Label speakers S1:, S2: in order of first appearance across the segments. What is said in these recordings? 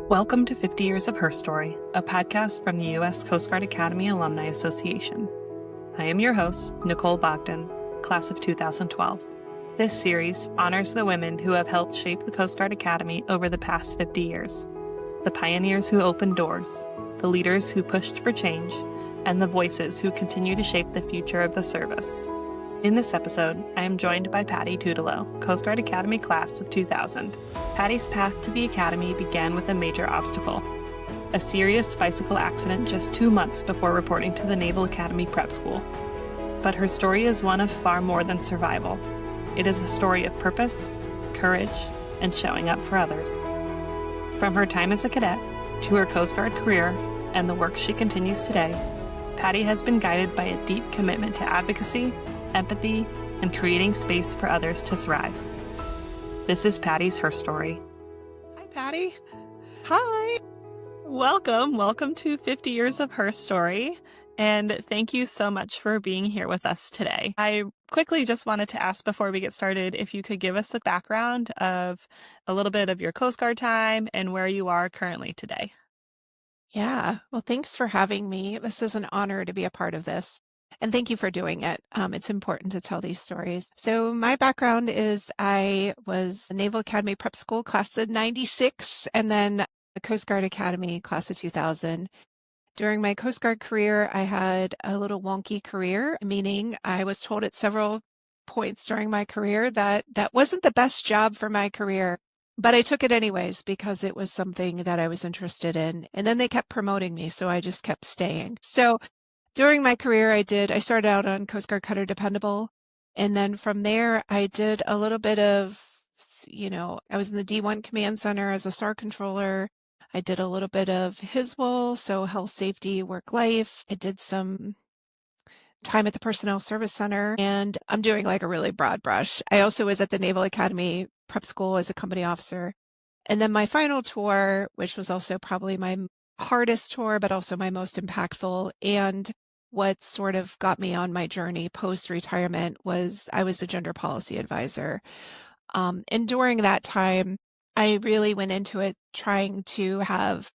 S1: Welcome to 50 Years of Her Story, a podcast from the U.S. Coast Guard Academy Alumni Association. I am your host, Nicolle Bogden, class of 2012. This series honors the women who have helped shape the Coast Guard Academy over the past 50 years, the pioneers who opened doors, the leaders who pushed for change, and the voices who continue to shape the future of the service. In this episode, I am joined by Patti Tutalo, Coast Guard Academy class of 2000. Patti's path to the Academy began with a major obstacle, a serious bicycle accident just 2 months before reporting to the Naval Academy Prep School. But her story is one of far more than survival. It is a story of purpose, courage, and showing up for others. From her time as a cadet to her Coast Guard career and the work she continues today, Patti has been guided by a deep commitment to advocacy, empathy, and creating space for others to thrive. This is Patti's Her Story. Hi, Patti.
S2: Hi.
S1: Welcome to 50 Years of Her Story, and thank you so much for being here with us today. I quickly just wanted to ask before we get started if you could give us a background of a little bit of your Coast Guard time and where you are currently today.
S2: Yeah. Well, thanks for having me. This is an honor to be a part of this. And thank you for doing it. It's important to tell these stories. So my background is I was a Naval Academy Prep School class of 96 and then a Coast Guard Academy class of 2000. During my Coast Guard career, I had a little wonky career, meaning I was told at several points during my career that wasn't the best job for my career. But I took it anyways because it was something that I was interested in. And then they kept promoting me, so I just kept staying. So during my career, I started out on Coast Guard Cutter Dependable. And then from there, I did a little bit of, I was in the D1 Command Center as a SAR controller. I did a little bit of HISWL, so health, safety, work, life. I did some time at the Personnel Service Center, and I'm doing like a really broad brush. I also was at the Naval Academy Prep School as a company officer. And then my final tour, which was also probably my hardest tour, but also my most impactful, and what sort of got me on my journey post-retirement was I was the gender policy advisor. And during that time, I really went into it trying to have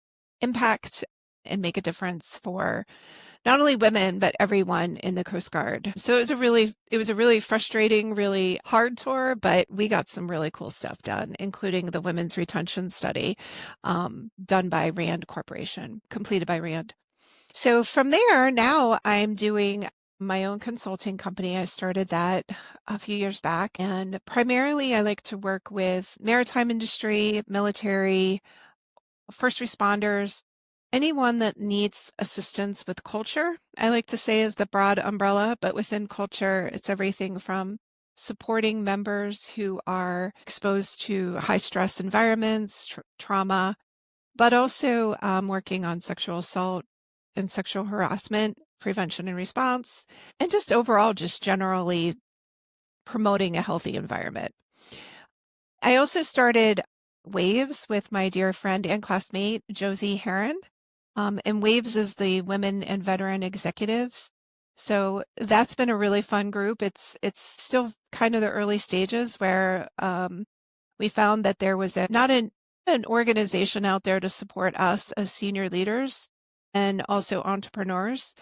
S2: impact and make a difference for not only women, but everyone in the Coast Guard. So it was a really frustrating, really hard tour, but we got some really cool stuff done, including the Women's Retention Study done by RAND Corporation, completed by RAND. So from there, now I'm doing my own consulting company. I started that a few years back, and primarily I like to work with maritime industry, military, first responders, anyone that needs assistance with culture. I like to say is the broad umbrella, but within culture, it's everything from supporting members who are exposed to high stress environments, trauma, but also working on sexual assault and sexual harassment, prevention and response, and just overall, just generally promoting a healthy environment. I also started WAVES with my dear friend and classmate, Josie Heron. And WAVES is the Women and Veteran Executives. So that's been a really fun group. It's still kind of the early stages where we found that there was not an organization out there to support us as senior leaders and also entrepreneurs,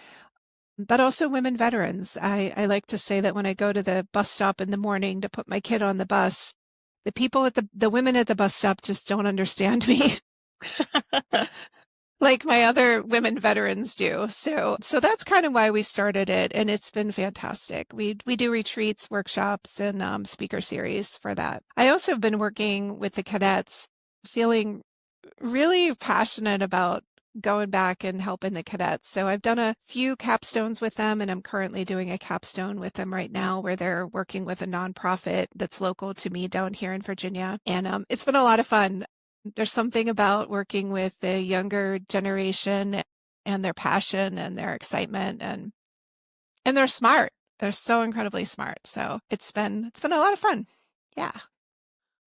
S2: but also women veterans. I like to say that when I go to the bus stop in the morning to put my kid on the bus, the women at the bus stop just don't understand me like my other women veterans do. So that's kind of why we started it, and it's been fantastic. We do retreats, workshops, and speaker series for that. I also have been working with the cadets, feeling really passionate about going back and helping the cadets. So I've done a few capstones with them, and I'm currently doing a capstone with them right now where they're working with a nonprofit that's local to me down here in Virginia. And it's been a lot of fun. There's something about working with the younger generation and their passion and their excitement, and they're smart. They're so incredibly smart. So it's been a lot of fun. Yeah.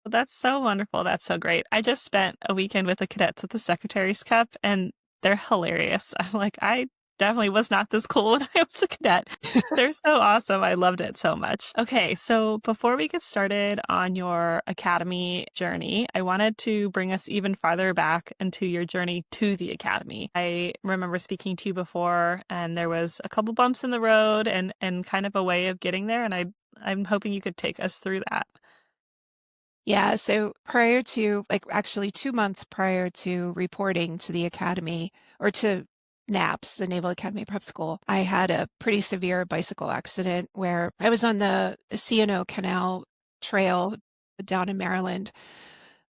S1: Well, that's so wonderful. That's so great. I just spent a weekend with the cadets at the Secretary's Cup, and they're hilarious. I'm like, I definitely was not this cool when I was a cadet. They're so awesome. I loved it so much. Okay, so before we get started on your academy journey, I wanted to bring us even farther back into your journey to the academy. I remember speaking to you before, and there was a couple bumps in the road and kind of a way of getting there, and I'm hoping you could take us through that.
S2: Yeah, so prior to, like, actually 2 months prior to reporting to the academy, or to NAPS, the Naval Academy Prep School, I had a pretty severe bicycle accident where I was on the C&O Canal Trail down in Maryland,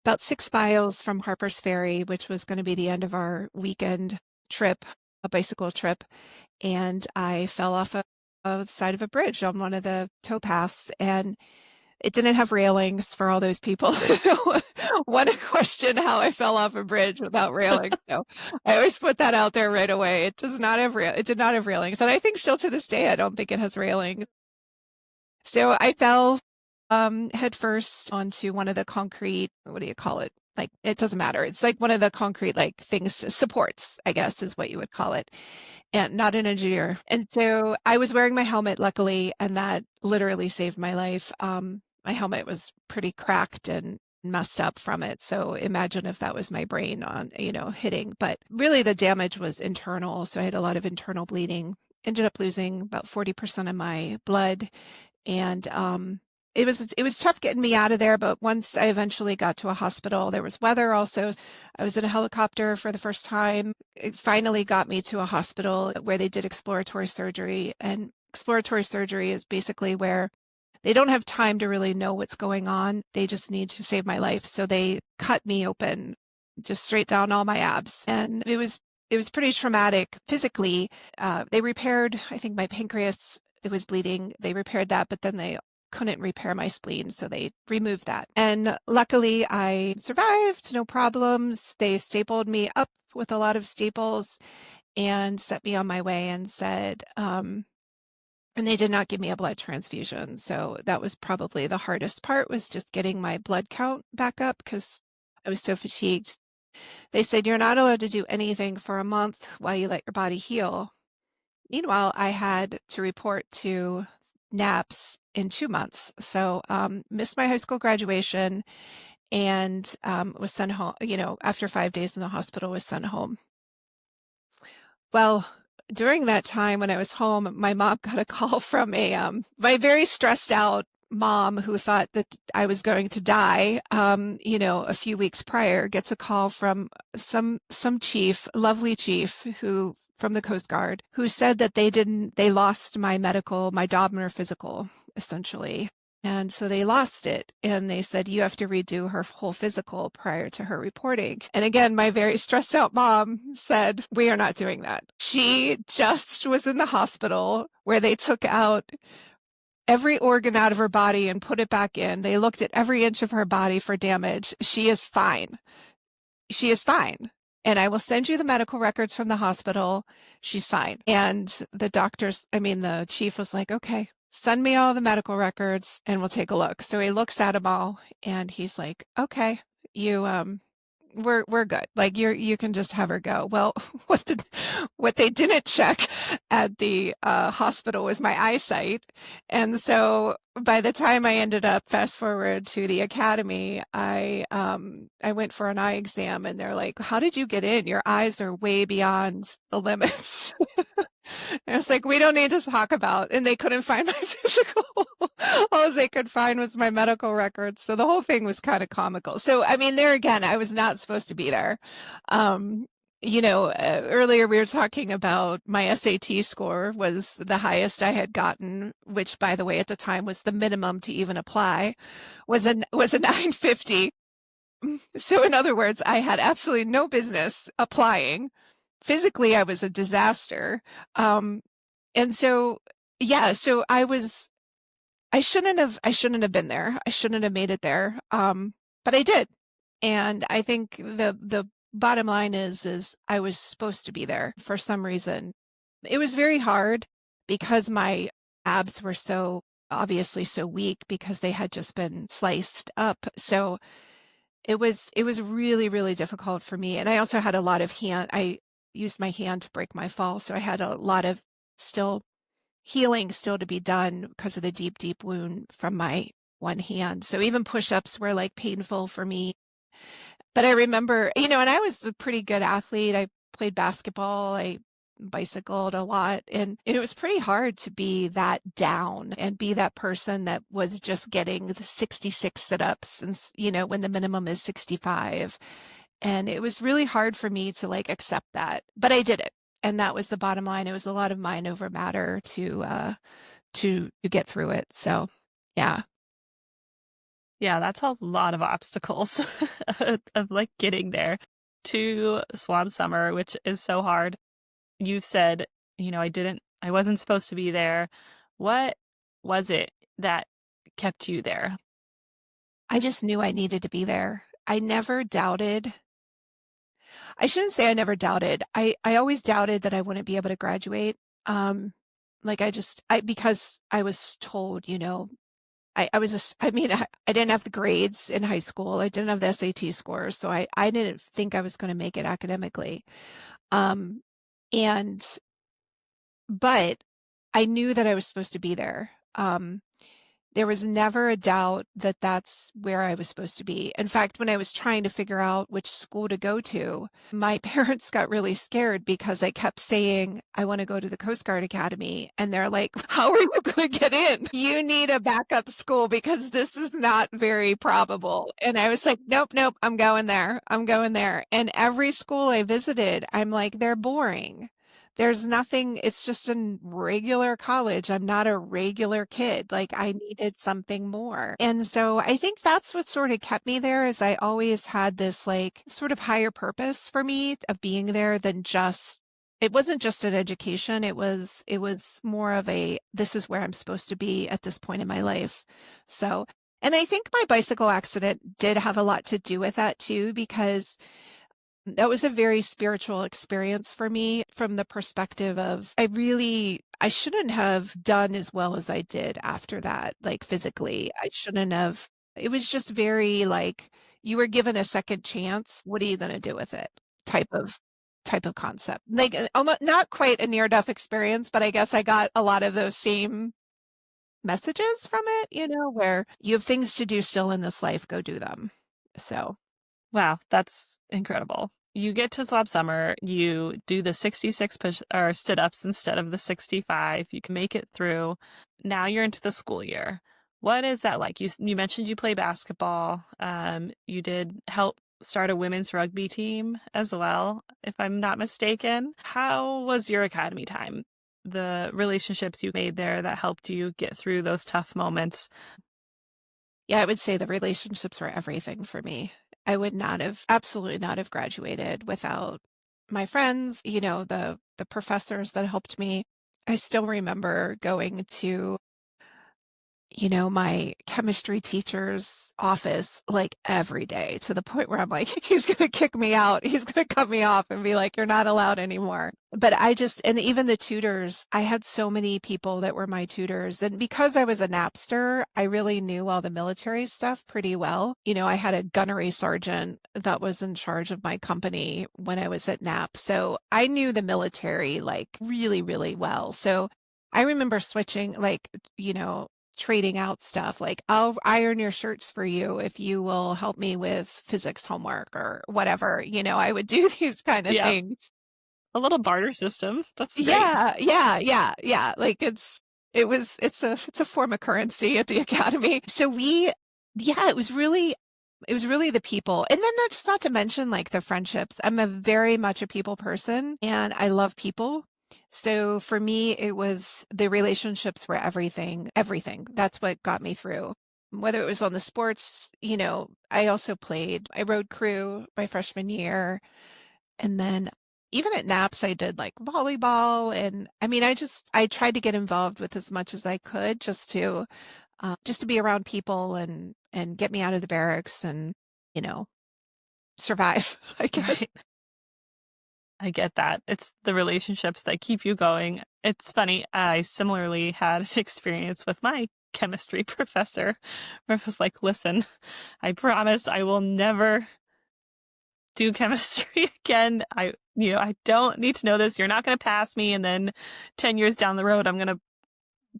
S2: about 6 miles from Harper's Ferry, which was going to be the end of our weekend trip, a bicycle trip. And I fell off a side of a bridge on one of the towpaths, and it didn't have railings for all those people who want to question how I fell off a bridge without railings. So I always put that out there right away. It did not have railings. And I think still to this day, I don't think it has railings. So I fell head first onto one of the concrete, what do you call it? Like, it doesn't matter. It's like one of the concrete, like, things, supports, I guess is what you would call it. And not an engineer. And so I was wearing my helmet, luckily, and that literally saved my life. My helmet was pretty cracked and messed up from it. So imagine if that was my brain on, hitting. But really the damage was internal. So I had a lot of internal bleeding, ended up losing about 40% of my blood. And it was tough getting me out of there, but once I eventually got to a hospital, there was weather also. I was in a helicopter for the first time. It finally got me to a hospital where they did exploratory surgery. And exploratory surgery is basically where they don't have time to really know what's going on. They just need to save my life. So they cut me open, just straight down all my abs. And it was pretty traumatic physically. They repaired, I think, my pancreas. It was bleeding. They repaired that, but then they couldn't repair my spleen, so they removed that. And luckily I survived, no problems. They stapled me up with a lot of staples and set me on my way and said, and they did not give me a blood transfusion. So that was probably the hardest part, was just getting my blood count back up because I was so fatigued. They said, you're not allowed to do anything for a month while you let your body heal. Meanwhile, I had to report to NAPS in 2 months. So missed my high school graduation and was sent home, after 5 days in the hospital, was sent home. Well, during that time when I was home, my mom got a call from my very stressed out mom who thought that I was going to die, a few weeks prior, gets a call from some chief, lovely chief from the Coast Guard, who said that they lost my Doppler physical, essentially. And so they lost it, and they said, you have to redo her whole physical prior to her reporting. And again, my very stressed out mom said, we are not doing that. She just was in the hospital where they took out every organ out of her body and put it back in. They looked at every inch of her body for damage. She is fine. She is fine. And I will send you the medical records from the hospital. She's fine. And the chief was like, okay, send me all the medical records and we'll take a look. So he looks at them all and he's like, okay, we're good. Like, you can just have her go. Well, what they didn't check at the hospital was my eyesight. And so by the time I ended up, fast forward to the academy, I went for an eye exam and they're like, how did you get in? Your eyes are way beyond the limits. And I was like, we don't need to talk about, and they couldn't find my physical. All they could find was my medical records. So the whole thing was kind of comical. So, there again, I was not supposed to be there. Earlier we were talking about my SAT score was the highest I had gotten, which, by the way, at the time was the minimum to even apply, was a 950. So in other words, I had absolutely no business applying. Physically, I was a disaster. And so, yeah, so I shouldn't have been there. I shouldn't have made it there. But I did. And I think the bottom line is I was supposed to be there for some reason. It was very hard because my abs were so obviously so weak because they had just been sliced up. So it was really, really difficult for me. And I also had a lot of used my hand to break my fall. So I had a lot of still healing still to be done because of the deep, deep wound from my one hand. So even push-ups were like painful for me. But I remember, and I was a pretty good athlete. I played basketball. I bicycled a lot. And it was pretty hard to be that down and be that person that was just getting the 66 sit-ups and, when the minimum is 65. And it was really hard for me to like accept that, but I did it. And that was the bottom line. It was a lot of mind over matter to get through it. So, yeah.
S1: Yeah, that's a lot of obstacles of like getting there to Swab Summer, which is so hard. You've said, I wasn't supposed to be there. What was it that kept you there?
S2: I just knew I needed to be there. I never doubted. I shouldn't say I never doubted. I always doubted that I wouldn't be able to graduate. Because I was told, I didn't have the grades in high school. I didn't have the SAT scores. So I didn't think I was going to make it academically. But I knew that I was supposed to be there. There was never a doubt that that's where I was supposed to be. In fact, when I was trying to figure out which school to go to, my parents got really scared because I kept saying, I want to go to the Coast Guard Academy. And they're like, how are you going to get in? You need a backup school because this is not very probable. And I was like, nope, I'm going there. And every school I visited, I'm like, they're boring. There's nothing, it's just a regular college. I'm not a regular kid. Like I needed something more. And so I think that's what sort of kept me there is I always had this like sort of higher purpose for me of being there than just, it wasn't just an education. It was more of this is where I'm supposed to be at this point in my life. So, and I think my bicycle accident did have a lot to do with that too, because that was a very spiritual experience for me from the perspective of I shouldn't have done as well as I did after that, like physically. I shouldn't have. It was just very like you were given a second chance. What are you going to do with it? Type of concept. Like almost not quite a near-death experience, but I guess I got a lot of those same messages from it, where you have things to do still in this life, go do them. So.
S1: Wow, that's incredible. You get to Swab Summer, you do the 66 push or sit-ups instead of the 65. You can make it through. Now you're into the school year. What is that like? You mentioned you play basketball. You did help start a women's rugby team as well, if I'm not mistaken. How was your academy time? The relationships you made there that helped you get through those tough moments?
S2: Yeah, I would say the relationships were everything for me. I would absolutely not have graduated without my friends, the professors that helped me. I still remember going to, my chemistry teacher's office like every day to the point where I'm like, he's going to kick me out. He's going to cut me off and be like, you're not allowed anymore. But and even the tutors, I had so many people that were my tutors. And because I was a Napster, I really knew all the military stuff pretty well. I had a gunnery sergeant that was in charge of my company when I was at NAP. So I knew the military like really, really well. So I remember switching, like, trading out stuff like I'll iron your shirts for you if you will help me with physics homework or whatever. I would do these kind of things.
S1: A little barter system. That's great.
S2: Yeah. Like it's a form of currency at the academy. So it was really the people. And then that's not to mention like the friendships. I'm very much a people person and I love people. So for me, it was the relationships were everything. That's what got me through. Whether it was on the sports, I also I rode crew my freshman year. And then even at NAPS, I did like volleyball. And I mean, I tried to get involved with as much as I could just to be around people and get me out of the barracks and, survive, I guess.
S1: Right. I get that. It's the relationships that keep you going. It's funny. I similarly had an experience with my chemistry professor where I was like, listen, I promise I will never do chemistry again. I don't need to know this. You're not going to pass me. And then 10 years down the road, I'm going to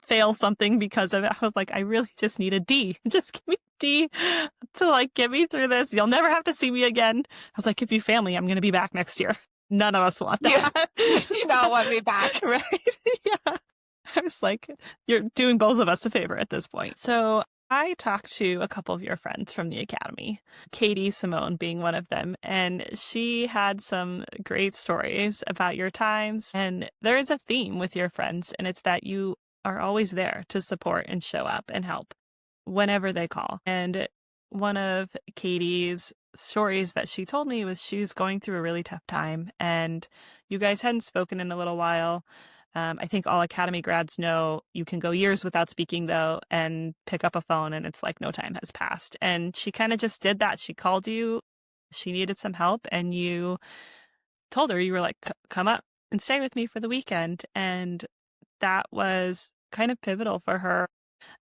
S1: fail something because of it. I was like, I really just need a D. Just give me a D to get me through this. You'll never have to see me again. I was like, if you fail me, I'm going to be back next year. None of us want that.
S2: You do not want me back.
S1: Right. Yeah. I was like, you're doing both of us a favor at this point. So I talked to a couple of your friends from the academy, Katie Simone being one of them, and she had some great stories about your times. And there is a theme with your friends, and it's that you are always there to support and show up and help whenever they call. And one of Katie's stories that she told me was she was going through a really tough time, and you guys hadn't spoken in a little while. I think all academy grads know you can go years without speaking, though, and pick up a phone and it's like no time has passed. And she kind of just did that. She called you. She needed some help. And you told her, you were like, come up and stay with me for the weekend. And that was kind of pivotal for her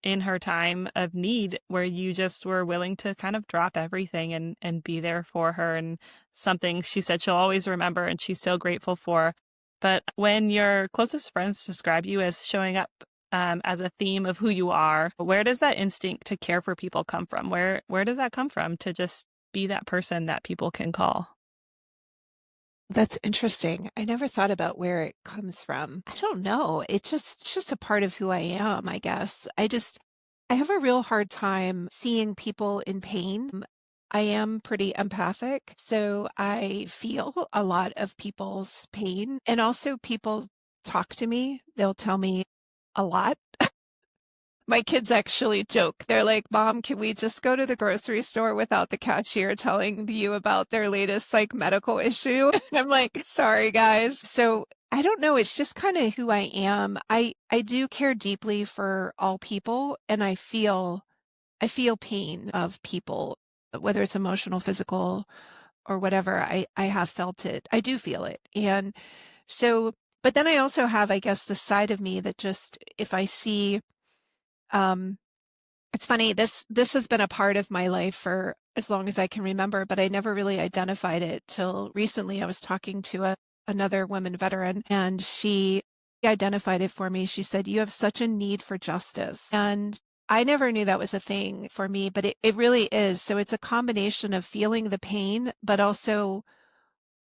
S1: in her time of need, where you just were willing to kind of drop everything and be there for her. And something she said she'll always remember and she's so grateful for. But when your closest friends describe you as showing up as a theme of who you are, where does that instinct to care for people come from? Where does that come from, to just be that person that people can call?
S2: That's interesting. I never thought about where it comes from. I don't know. It's just a part of who I am, I guess. I have a real hard time seeing people in pain. I am pretty empathic, so I feel a lot of people's pain. And also people talk to me. They'll tell me a lot. My kids actually joke. They're like, Mom, can we just go to the grocery store without the cashier telling you about their latest medical issue? And I'm like, sorry, guys. So I don't know. It's just kind of who I am. I do care deeply for all people, and I feel pain of people, whether it's emotional, physical, or whatever. I have felt it. I do feel it. And so, but then I also have, I guess, the side of me that just, if I see, it's funny, this has been a part of my life for as long as I can remember, but I never really identified it till recently. I was talking to another woman veteran, and she identified it for me. She said, you have such a need for justice. And I never knew that was a thing for me, but it really is. So it's a combination of feeling the pain, but also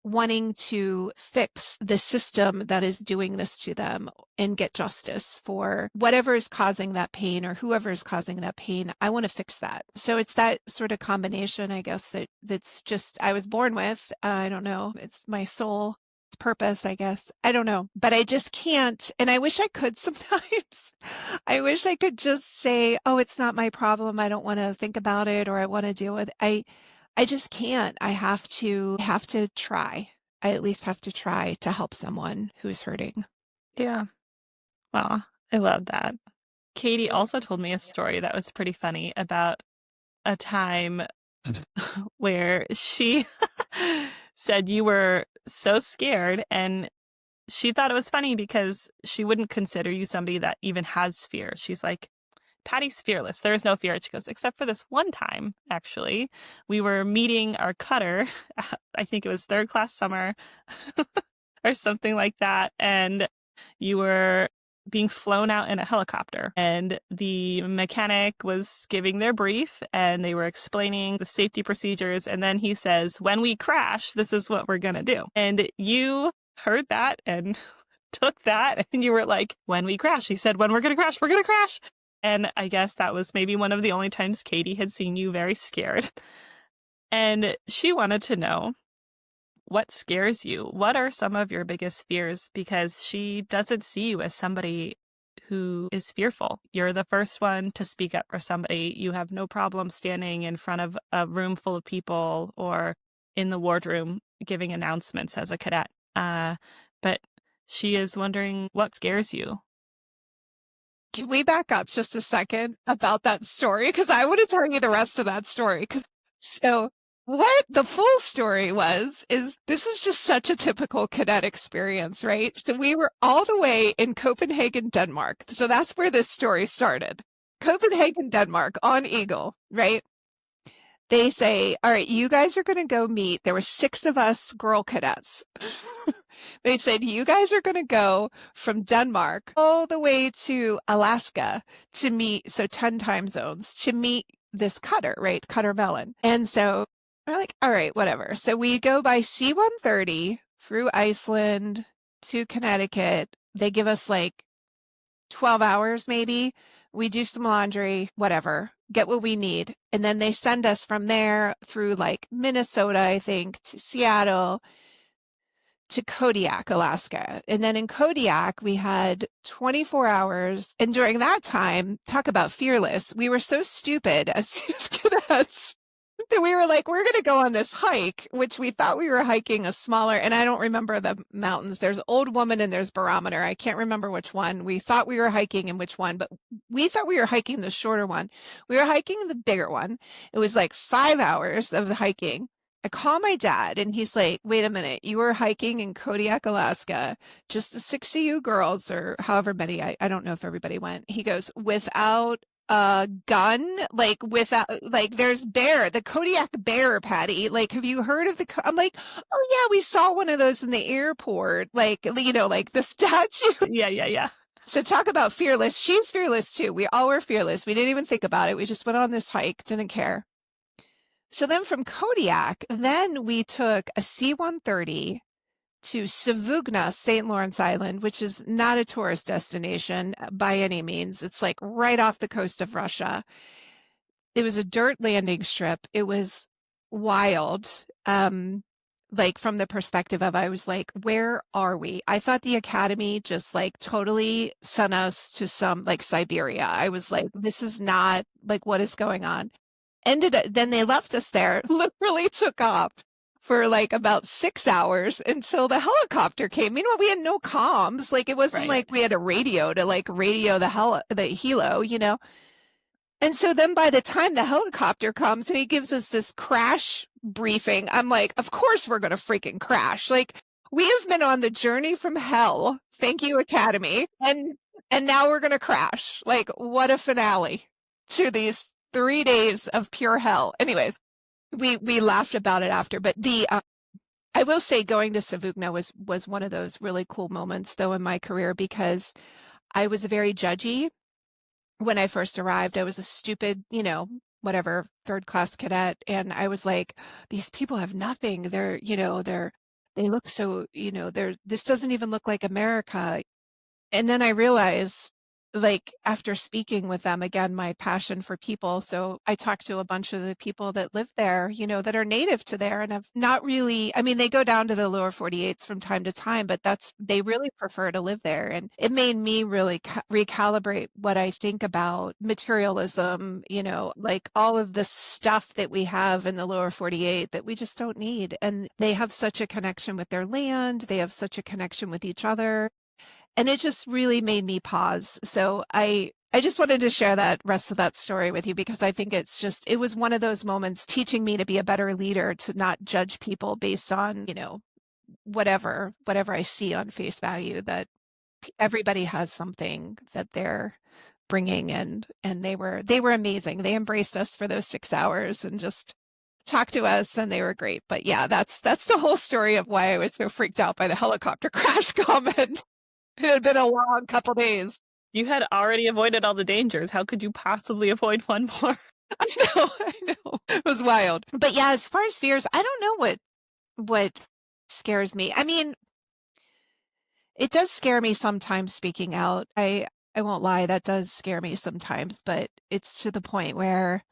S2: wanting to fix the system that is doing this to them and get justice for whatever is causing that pain or whoever is causing that pain. I want to fix that. So it's that sort of combination, I guess, that's just, I was born with. I don't know. It's my soul. It's purpose, I guess. I don't know, but I just can't. And I wish I could sometimes. I wish I could just say, oh, it's not my problem. I don't want to think about it, or I want to deal with it. I just can't. I have to try. I at least have to try to help someone who's hurting.
S1: Yeah. Wow. I love that. Katie also told me a story that was pretty funny about a time where she said you were so scared, and she thought it was funny because she wouldn't consider you somebody that even has fear. She's like, Patty's fearless. There is no fear. She goes, except for this one time, actually. We were meeting our cutter. I think it was third class summer or something like that. And you were being flown out in a helicopter. And the mechanic was giving their brief, and they were explaining the safety procedures. And then he says, when we crash, this is what we're going to do. And you heard that and took that. And you were like, when we crash. He said, when we're going to crash, we're going to crash. And I guess that was maybe one of the only times Katie had seen you very scared. And she wanted to know, what scares you? What are some of your biggest fears? Because she doesn't see you as somebody who is fearful. You're the first one to speak up for somebody. You have no problem standing in front of a room full of people or in the wardroom giving announcements as a cadet. But she is wondering, what scares you?
S2: Can we back up just a second about that story? Because I want to tell you the rest of that story. So what the full story is this is just such a typical cadet experience, right? So we were all the way in Copenhagen, Denmark. So that's where this story started. Copenhagen, Denmark on Eagle, right? they say, all right, you guys are going to go meet. There were 6 of us girl cadets. They said, you guys are going to go from Denmark all the way to Alaska to meet, so 10 time zones, to meet this cutter, right? Cutter Melon. And so we're like, all right, whatever. So we go by C-130 through Iceland to Connecticut. They give us like 12 hours maybe. We do some laundry, whatever, get what we need. And then they send us from there through like Minnesota, I think, to Seattle, to Kodiak, Alaska. And then in Kodiak, we had 24 hours. And during that time, talk about fearless. We were so stupid as cadets that we were like, we're going to go on this hike, which we thought we were hiking a smaller, and I don't remember the mountains. There's Old Woman and there's Barometer. I can't remember which one. We thought we were hiking and which one, but we thought we were hiking the shorter one. We were hiking the bigger one. It was like 5 hours of the hiking. I call my dad and he's like, wait a minute, you were hiking in Kodiak, Alaska, just the 6 of you girls or however many, I don't know if everybody went. He goes, without a gun, like without, like there's the Kodiak bear, Patty. Like, have you heard of I'm like, oh yeah, we saw one of those in the airport. Like, like the statue.
S1: Yeah.
S2: So talk about fearless. She's fearless too. We all were fearless. We didn't even think about it. We just went on this hike, didn't care. So then from Kodiak, then we took a C-130 to Savugna, St. Lawrence Island, which is not a tourist destination by any means. It's like right off the coast of Russia. It was a dirt landing strip. It was wild. Like from the perspective of, I was like, where are we? I thought the academy just like totally sent us to some like Siberia. I was like, this is not like, what is going on? Then they left us there, literally took off for like about 6 hours until the helicopter came. Meanwhile, we had no comms. Like it wasn't like we had a radio to like radio the helo, And so then by the time the helicopter comes and he gives us this crash briefing, I'm like, of course we're going to freaking crash. Like we have been on the journey from hell. Thank you, Academy. And now we're going to crash. Like what a finale to these 3 days of pure hell. Anyways, we laughed about it after, but I will say going to Savugna was one of those really cool moments though in my career, because I was very judgy when I first arrived. I was a stupid, whatever, 3rd class cadet. And I was like, these people have nothing. They look so, this doesn't even look like America. And then I realized, like after speaking with them again, my passion for people. So I talked to a bunch of the people that live there, that are native to there and have not really, I mean, they go down to the lower 48s from time to time, but they really prefer to live there. And it made me really recalibrate what I think about materialism, like all of the stuff that we have in the lower 48 that we just don't need. And they have such a connection with their land. They have such a connection with each other. And it just really made me pause. So I just wanted to share that rest of that story with you, because I think it was one of those moments teaching me to be a better leader, to not judge people based on, whatever I see on face value, that everybody has something that they're bringing. And they were amazing. They embraced us for those 6 hours and just talked to us, and they were great. But yeah, that's the whole story of why I was so freaked out by the helicopter crash comment. It had been a long couple days.
S1: You had already avoided all the dangers. How could you possibly avoid one more?
S2: I know. It was wild. But yeah, as far as fears, I don't know what scares me. I mean, it does scare me sometimes speaking out. I won't lie, that does scare me sometimes, but it's to the point where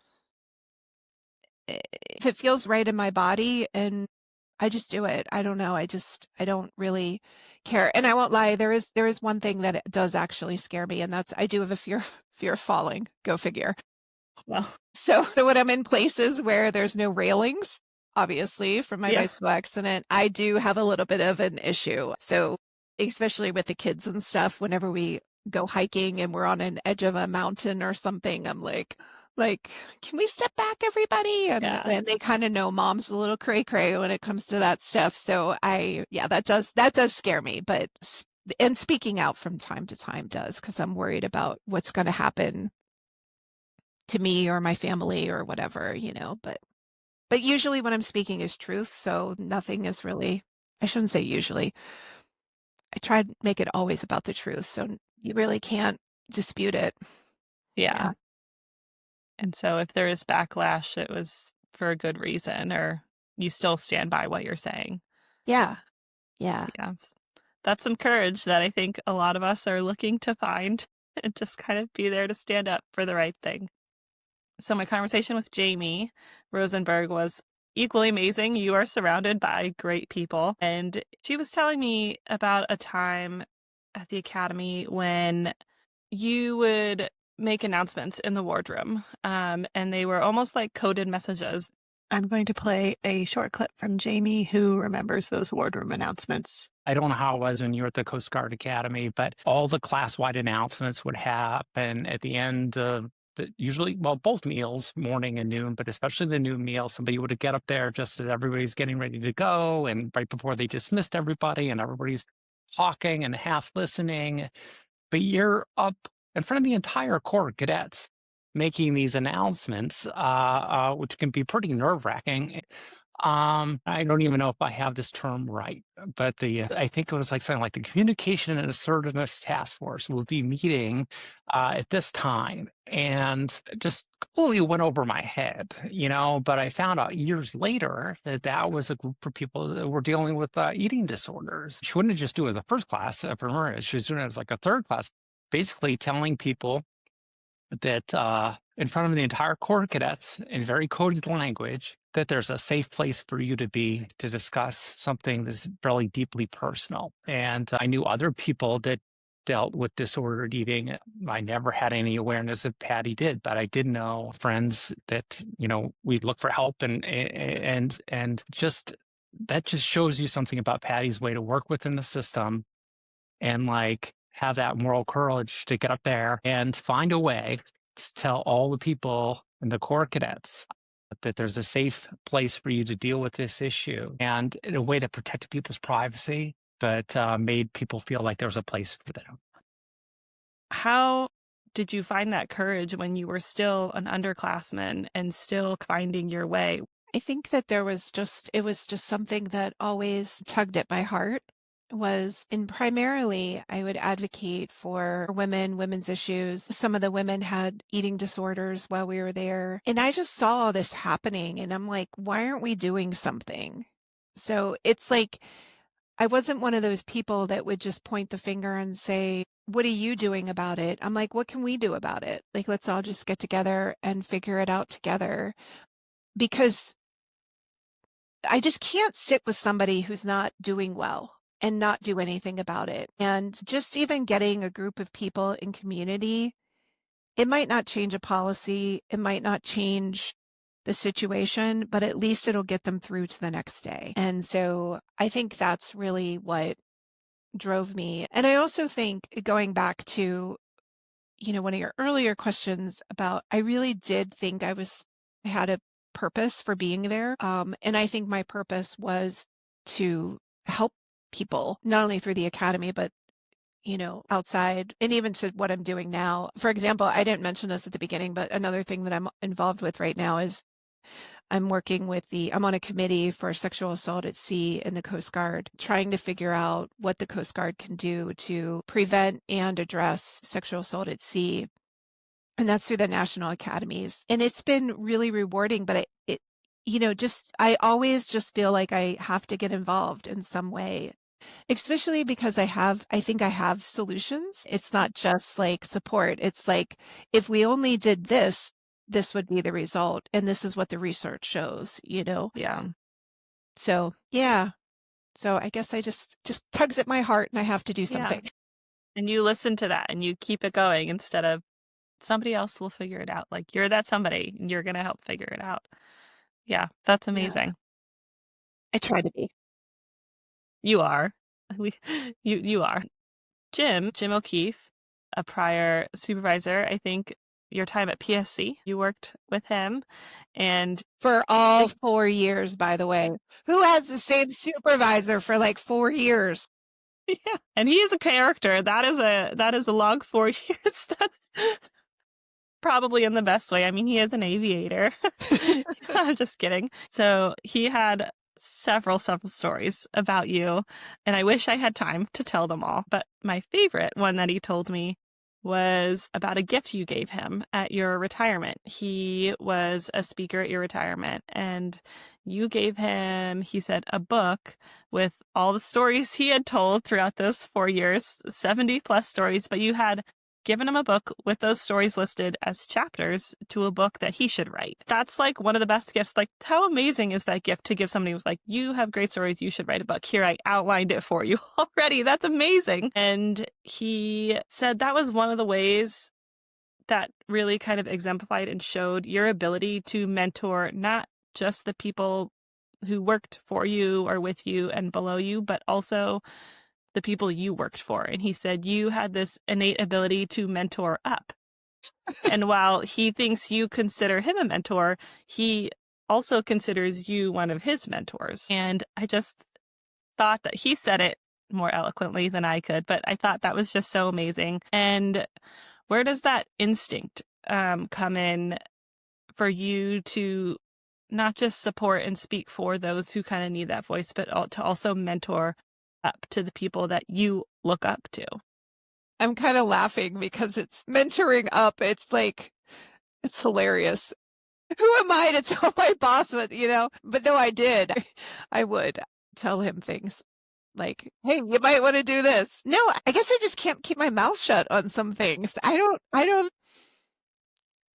S2: if it feels right in my body and I just do it. I don't know. I don't really care. And I won't lie. There is one thing that does actually scare me, and that's I do have a fear of falling. Go figure.
S1: Well,
S2: so when I'm in places where there's no railings, obviously from my bicycle accident, I do have a little bit of an issue. So especially with the kids and stuff, whenever we go hiking and we're on an edge of a mountain or something, I'm like, can we step back, everybody? And they kind of know mom's a little cray cray when it comes to that stuff. So that does scare me. But and speaking out from time to time does, because I'm worried about what's going to happen to me or my family or whatever, But But usually when I'm speaking is truth, so nothing is really, I shouldn't say usually. I try to make it always about the truth, so you really can't dispute it.
S1: Yeah.
S2: Yeah.
S1: And so if there is backlash, it was for a good reason, or you still stand by what you're saying.
S2: Yeah. Yeah.
S1: Yeah. That's some courage that I think a lot of us are looking to find and just kind of be there to stand up for the right thing. So my conversation with Jamie Rosenberg was equally amazing. You are surrounded by great people. And she was telling me about a time at the academy when you would make announcements in the wardroom, and they were almost like coded messages. I'm going to play a short clip from Jamie, who remembers those wardroom announcements.
S3: I don't know how it was when you were at the Coast Guard Academy, but all the class-wide announcements would happen at the end of usually, well, both meals, morning and noon, but especially the noon meal. Somebody would get up there just as everybody's getting ready to go, and right before they dismissed everybody, and everybody's talking and half listening. But you're up in front of the entire Corps of Cadets making these announcements, which can be pretty nerve-wracking. I don't even know if I have this term right, but I think it was like something like the Communication and Assertiveness Task Force will be meeting at this time, and just completely went over my head, But I found out years later that that was a group of people that were dealing with eating disorders. She wouldn't just do it as a first class for her; she was doing it as like a third class, basically telling people that in front of the entire Corps of Cadets in very coded language that there's a safe place for you to be to discuss something that's really deeply personal. And I knew other people that dealt with disordered eating. I never had any awareness that Patty did, but I did know friends that, we'd look for help and just that just shows you something about Patty's way to work within the system and like have that moral courage to get up there and find a way to tell all the people in the Corps Cadets that there's a safe place for you to deal with this issue, and in a way that protected people's privacy, but made people feel like there was a place for them.
S1: How did you find that courage when you were still an underclassman and still finding your way?
S2: I think that it was just something that always tugged at my heart. And primarily I would advocate for women, women's issues. Some of the women had eating disorders while we were there. And I just saw all this happening and I'm like, why aren't we doing something? So it's like, I wasn't one of those people that would just point the finger and say, what are you doing about it? I'm like, what can we do about it? Like, let's all just get together and figure it out together. Because I just can't sit with somebody who's not doing well and not do anything about it. And just even getting a group of people in community, it might not change a policy, it might not change the situation, but at least it'll get them through to the next day. And so I think that's really what drove me. And I also think, going back to, one of your earlier questions about, I really did think I had a purpose for being there. And I think my purpose was to help people, not only through the academy, but outside, and even to what I'm doing now. For example, I didn't mention this at the beginning, but another thing that I'm involved with right now is I'm on a committee for sexual assault at sea in the Coast Guard, trying to figure out what the Coast Guard can do to prevent and address sexual assault at sea. And that's through the national academies. And it's been really rewarding, but I always just feel like I have to get involved in some way, especially because I think I have solutions. It's not just like support. It's like, if we only did this, this would be the result. And this is what the research shows,
S1: Yeah.
S2: So, yeah. So I guess I just tugs at my heart and I have to do something.
S1: Yeah. And you listen to that and you keep it going instead of somebody else will figure it out. Like, you're that somebody and you're going to help figure it out. Yeah, that's amazing.
S2: Yeah. I try to be.
S1: You are. You are. Jim O'Keefe, a prior supervisor, I think your time at PSC, you worked with him, and
S2: for all 4 years, by the way. Who has the same supervisor for like 4 years?
S1: Yeah, and he is a character. That is a long 4 years. probably in the best way. I mean, he is an aviator. I'm just kidding. So he had several stories about you, and I wish I had time to tell them all. But my favorite one that he told me was about a gift you gave him at your retirement. He was a speaker at your retirement, and you gave him, he said, a book with all the stories he had told throughout those 4 years, 70 plus stories, but you had given him a book with those stories listed as chapters to a book that he should write. That's like one of the best gifts. Like, how amazing is that gift to give somebody who's like, you have great stories, you should write a book. Here, I outlined it for you already. That's amazing. And he said that was one of the ways that really kind of exemplified and showed your ability to mentor not just the people who worked for you or with you and below you, but also the people you worked for. And he said you had this innate ability to mentor up. And while he thinks you consider him a mentor, he also considers you one of his mentors. And I just thought that he said it more eloquently than I could, but I thought that was just so amazing. And where does that instinct come in for you to not just support and speak for those who kind of need that voice, but to also mentor up to the people that you look up to?
S2: I'm kind of laughing because it's mentoring up. It's like, it's hilarious. Who am I to tell my boss what, But no, I did. I would tell him things like, hey, you might want to do this. No, I guess I just can't keep my mouth shut on some things. I don't.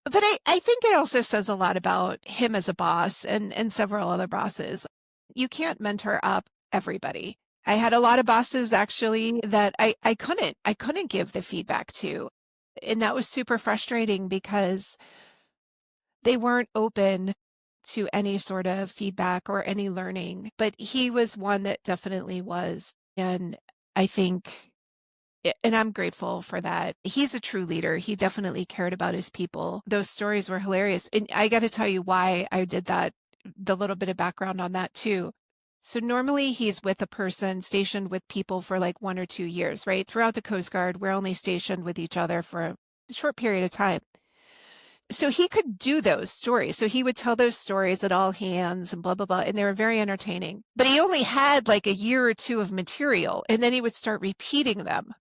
S2: But I think it also says a lot about him as a boss and several other bosses. You can't mentor up everybody. I had a lot of bosses actually that I couldn't give the feedback to. And that was super frustrating because they weren't open to any sort of feedback or any learning. But he was one that definitely was. And I think, and I'm grateful for that. He's a true leader. He definitely cared about his people. Those stories were hilarious. And I got to tell you why I did that, the little bit of background on that too. So normally he's with a person stationed with people for like 1 or 2 years, right? Throughout the Coast Guard, we're only stationed with each other for a short period of time. So he could do those stories. So he would tell those stories at all hands and blah, blah, blah. And they were very entertaining. But he only had like a year or two of material, and then he would start repeating them.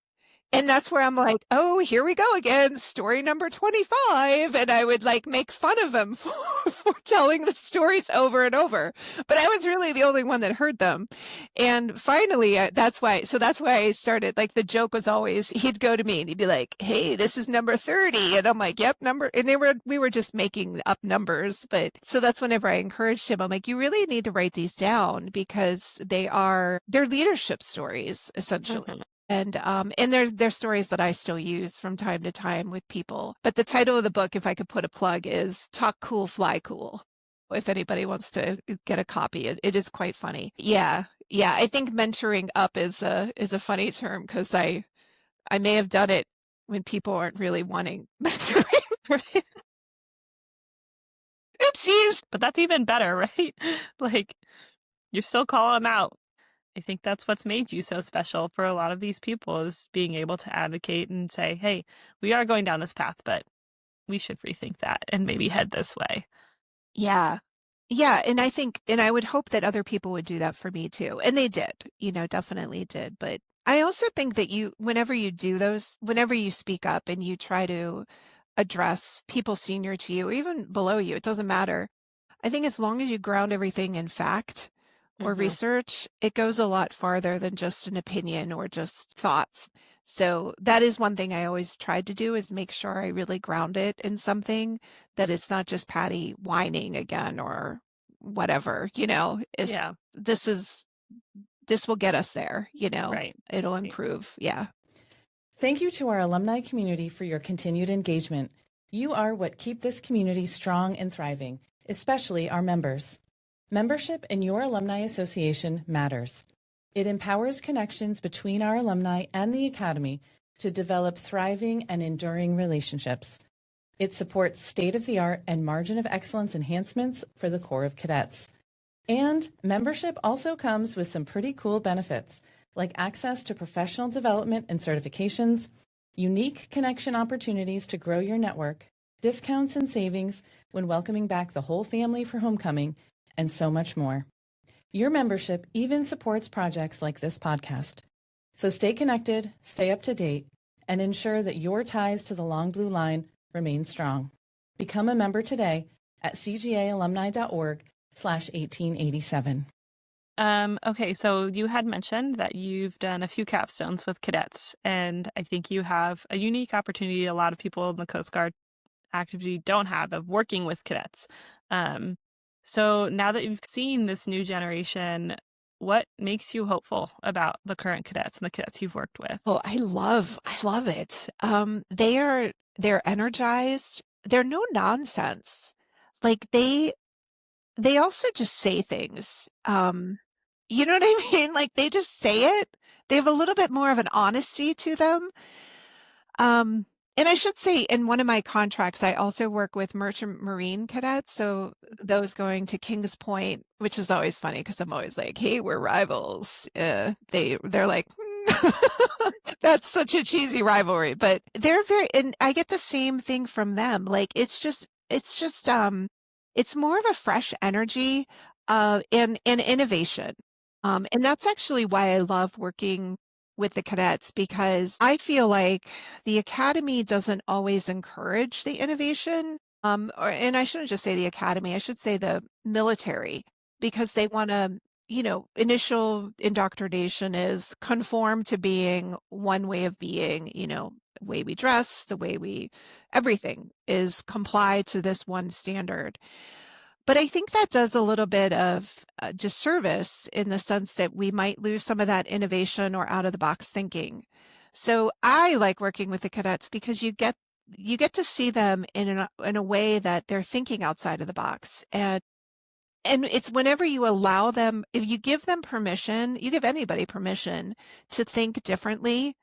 S2: And that's where I'm like, oh, here we go again, story number 25. And I would like make fun of him for telling the stories over and over. But I was really the only one that heard them. And finally, that's why I started, like, the joke was always, he'd go to me and he'd be like, hey, this is number 30. And I'm like, yep, number. And we were just making up numbers. But so that's whenever I encouraged him, I'm like, you really need to write these down because they're leadership stories, essentially. Mm-hmm. And they're stories that I still use from time to time with people. But the title of the book, if I could put a plug, is Talk Cool, Fly Cool. If anybody wants to get a copy, it is quite funny. Yeah. I think mentoring up is a funny term because I may have done it when people aren't really wanting mentoring. Right? Oopsies.
S1: But that's even better, right? Like, you're still calling them out. I think that's what's made you so special for a lot of these people, is being able to advocate and say, hey, we are going down this path, but we should rethink that and maybe head this way.
S2: Yeah. And I think, and I would hope that other people would do that for me too. And they did, definitely did. But I also think that whenever you do those, whenever you speak up and you try to address people senior to you, or even below you, it doesn't matter. I think as long as you ground everything in fact or research, it goes a lot farther than just an opinion or just thoughts. So that is one thing I always tried to do, is make sure I really ground it in something, that it's not just Patti whining again or whatever, This will get us there,
S1: Right.
S2: It'll improve. Yeah.
S4: Thank you to our alumni community for your continued engagement. You are what keep this community strong and thriving, especially our members. Membership in your alumni association matters. It empowers connections between our alumni and the Academy to develop thriving and enduring relationships. It supports state-of-the-art and margin of excellence enhancements for the Corps of Cadets. And membership also comes with some pretty cool benefits, like access to professional development and certifications, unique connection opportunities to grow your network, discounts and savings when welcoming back the whole family for homecoming, and so much more. Your membership even supports projects like this podcast. So stay connected, stay up to date, and ensure that your ties to the Long Blue Line remain strong. Become a member today at cgaalumni.org/1887.
S1: Okay, so you had mentioned that you've done a few capstones with cadets, and I think you have a unique opportunity a lot of people in the Coast Guard active duty don't have of working with cadets. So now that you've seen this new generation, what makes you hopeful about the current cadets and the cadets you've worked with?
S2: Oh, I love it. They're energized. They're no nonsense. Like they also just say things. You know what I mean? Like they just say it. They have a little bit more of an honesty to them. And I should say, in one of my contracts, I also work with Merchant Marine cadets. So those going to Kings Point, which is always funny because I'm always like, "Hey, we're rivals." They're like, "That's such a cheesy rivalry," but they're and I get the same thing from them. Like it's more of a fresh energy, and innovation. And that's actually why I love working with the cadets, because I feel like the academy doesn't always encourage the innovation. And I shouldn't just say the academy, I should say the military, because they want to, initial indoctrination is conform to being one way of being, the way we dress, everything is comply to this one standard. But I think that does a little bit of disservice in the sense that we might lose some of that innovation or out of the box thinking. So I like working with the cadets because you get to see them in a way that they're thinking outside of the box. And it's whenever you allow them, if you give them permission, you give anybody permission to think differently,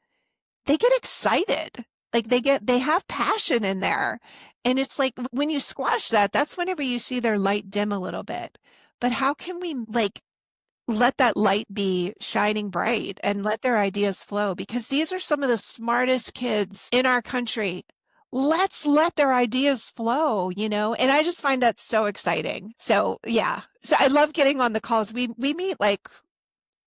S2: they get excited. Like they have passion in there. And it's like when you squash that, that's whenever you see their light dim a little bit. But how can we let that light be shining bright and let their ideas flow? Because these are some of the smartest kids in our country. Let's let their ideas flow, and I just find that so exciting. So yeah. So I love getting on the calls. We meet like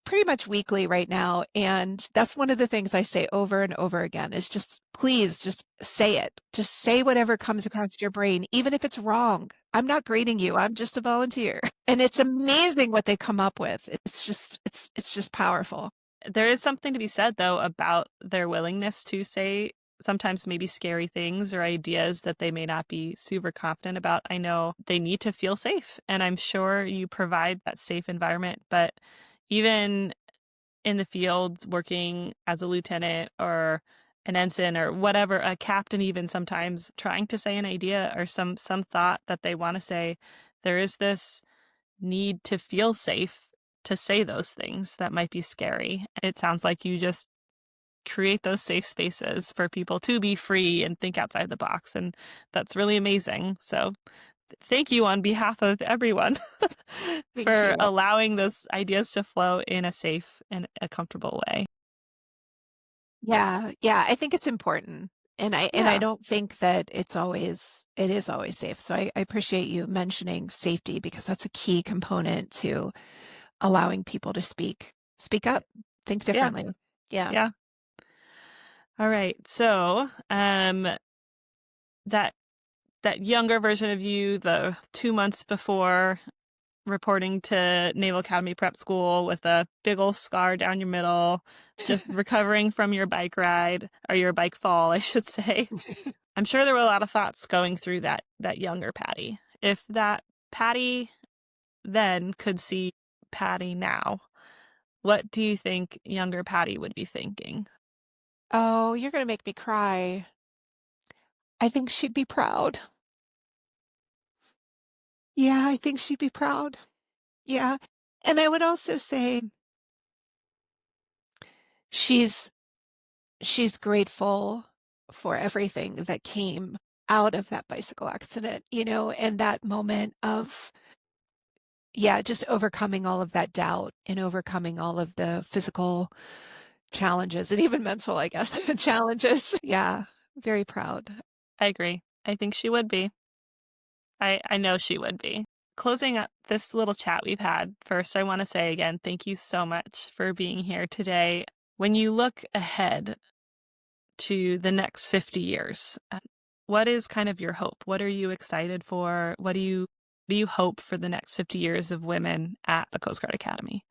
S2: pretty much weekly right now. And that's one of the things I say over and over again is just, please just say it. Just say whatever comes across your brain, even if it's wrong. I'm not grading you. I'm just a volunteer. And it's amazing what they come up with. It's just powerful.
S1: There is something to be said, though, about their willingness to say sometimes maybe scary things or ideas that they may not be super confident about. I know they need to feel safe, and I'm sure you provide that safe environment, but even in the field, working as a lieutenant or an ensign or whatever, a captain even sometimes trying to say an idea or some thought that they want to say, there is this need to feel safe to say those things that might be scary. It sounds like you just create those safe spaces for people to be free and think outside the box. And that's really amazing. So thank you on behalf of everyone for allowing those ideas to flow in a safe and a comfortable way.
S2: Yeah. I think it's important. And I don't think that it is always safe. So I appreciate you mentioning safety, because that's a key component to allowing people to speak up, think differently. Yeah.
S1: All right. So, that younger version of you, the 2 months before reporting to Naval Academy Prep School with a big old scar down your middle, just recovering from your bike ride, or your bike fall, I should say. I'm sure there were a lot of thoughts going through that younger Patti. If that Patti then could see Patti now, what do you think younger Patti would be thinking?
S2: Oh, you're going to make me cry. I think she'd be proud. Yeah, I think she'd be proud. Yeah. And I would also say she's grateful for everything that came out of that bicycle accident, and that moment of, just overcoming all of that doubt and overcoming all of the physical challenges and even mental, I guess, challenges. Yeah, very proud.
S1: I agree. I think she would be. I know she would be. Closing up this little chat we've had, first, I want to say again, thank you so much for being here today. When you look ahead to the next 50 years, what is kind of your hope? What are you excited for? What do you hope for the next 50 years of women at the Coast Guard Academy?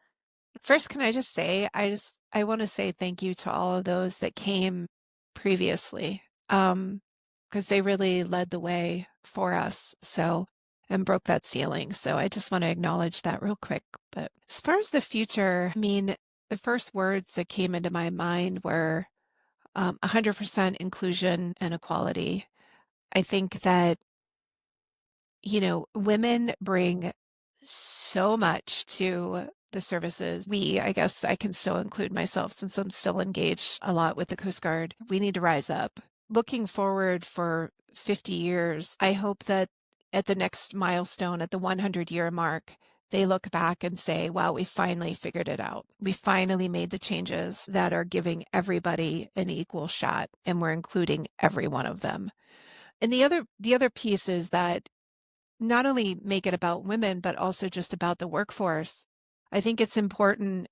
S2: First, can I just say, I want to say thank you to all of those that came previously, because they really led the way for us. So, and broke that ceiling. So I just want to acknowledge that real quick. But as far as the future, I mean, the first words that came into my mind were 100% inclusion and equality. I think that, women bring so much to the services. I guess I can still include myself since I'm still engaged a lot with the Coast Guard. We need to rise up. Looking forward for 50 years, I hope that at the next milestone, at the 100-year mark, they look back and say, wow, we finally figured it out. We finally made the changes that are giving everybody an equal shot, and we're including every one of them. And the other piece is that not only make it about women, but also just about the workforce. I think it's important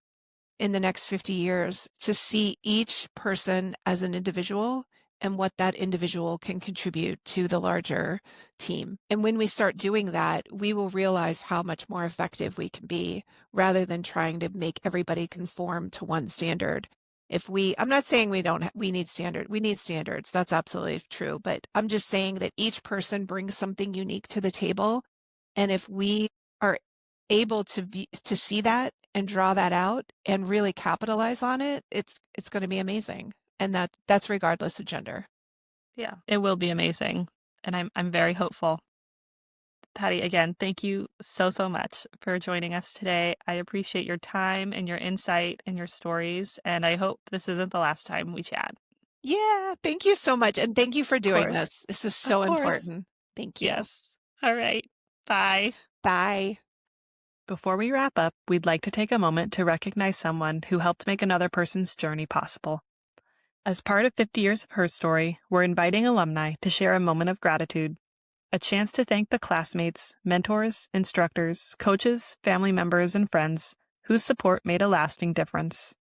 S2: in the next 50 years to see each person as an individual and what that individual can contribute to the larger team. And when we start doing that, we will realize how much more effective we can be rather than trying to make everybody conform to one standard. I'm not saying we need standards. That's absolutely true. But I'm just saying that each person brings something unique to the table. And if we are able to see that and draw that out and really capitalize on it, it's going to be amazing. And that's regardless of gender.
S1: Yeah, it will be amazing. And I'm very hopeful. Patti, again, thank you so much for joining us today. I appreciate your time and your insight and your stories. And I hope this isn't the last time we chat.
S2: Yeah, thank you so much. And thank you for doing this. This is so important. Thank you.
S1: Yes. All right. Bye.
S2: Bye.
S1: Before we wrap up, we'd like to take a moment to recognize someone who helped make another person's journey possible. As part of 50 years of her story, we're inviting alumni to share a moment of gratitude, a chance to thank the classmates, mentors, instructors, coaches, family members, and friends whose support made a lasting difference.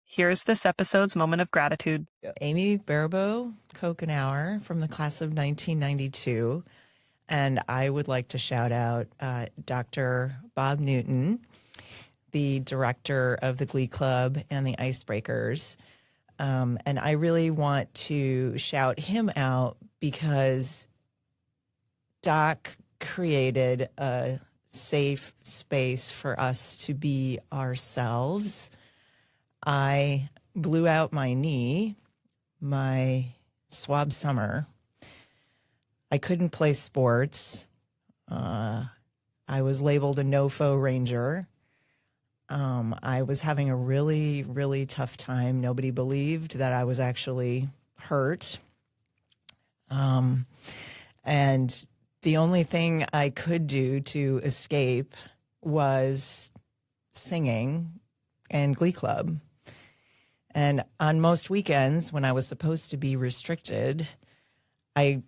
S1: Here's this episode's moment of gratitude.
S5: Amy Barabo Kokenauer from the class of 1992. And I would like to shout out Dr. Bob Newton, the director of the Glee Club and the Icebreakers. And I really want to shout him out because Doc created a safe space for us to be ourselves. I blew out my knee my swab summer. I couldn't play sports. I was labeled a no-fo ranger. I was having a really, really tough time. Nobody believed that I was actually hurt. And the only thing I could do to escape was singing and Glee Club. And on most weekends, when I was supposed to be restricted, I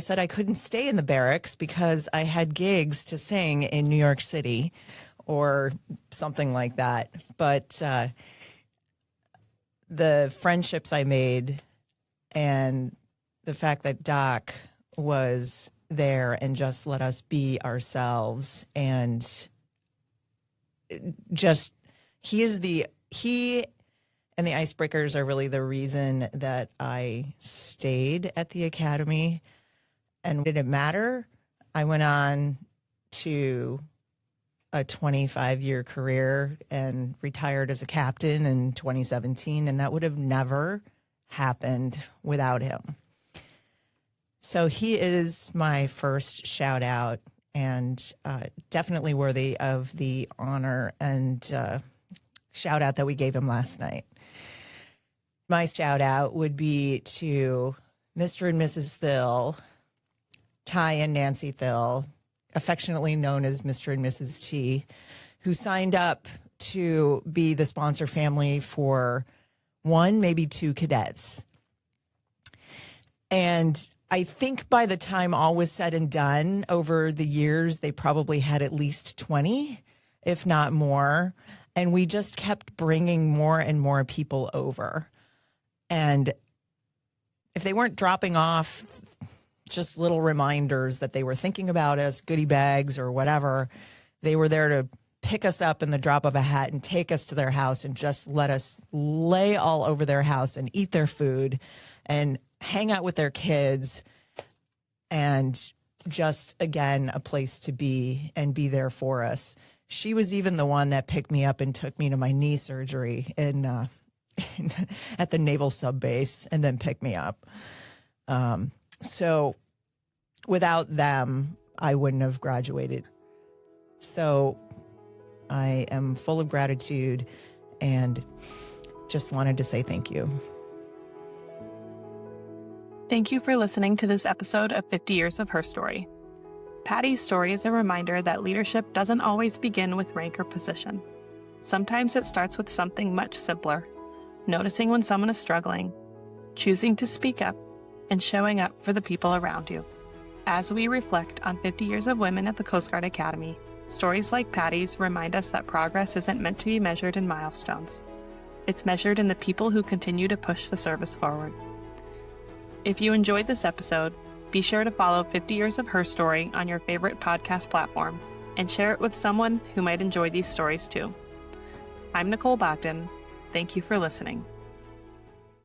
S5: said I couldn't stay in the barracks because I had gigs to sing in New York City or something like that. But the friendships I made and the fact that Doc was there and just let us be ourselves, and just he and the Icebreakers are really the reason that I stayed at the academy. And did it matter? I went on to a 25-year career and retired as a captain in 2017, and that would have never happened without him. So he is my first shout out, and definitely worthy of the honor and shout out that we gave him last night. My shout out would be to Mr. and Mrs. Thill, Ty and Nancy Thill, affectionately known as Mr. and Mrs. T, who signed up to be the sponsor family for one, maybe two cadets. And I think by the time all was said and done, over the years, they probably had at least 20, if not more. And we just kept bringing more and more people over. And if they weren't dropping off just little reminders that they were thinking about us, goodie bags or whatever, they were there to pick us up in the drop of a hat and take us to their house and just let us lay all over their house and eat their food and hang out with their kids, and just, again, a place to be and be there for us. She was even the one that picked me up and took me to my knee surgery at the Naval Sub Base and then picked me up. So without them, I wouldn't have graduated. So I am full of gratitude and just wanted to say thank you.
S1: Thank you for listening to this episode of 50 Years of Her Story. Patti's story is a reminder that leadership doesn't always begin with rank or position. Sometimes it starts with something much simpler: noticing when someone is struggling, choosing to speak up, and showing up for the people around you. As we reflect on 50 years of women at the Coast Guard Academy, stories like Patti's remind us that progress isn't meant to be measured in milestones. It's measured in the people who continue to push the service forward. If you enjoyed this episode, be sure to follow 50 Years of Her Story on your favorite podcast platform and share it with someone who might enjoy these stories too. I'm Nicolle Bogden. Thank you for listening.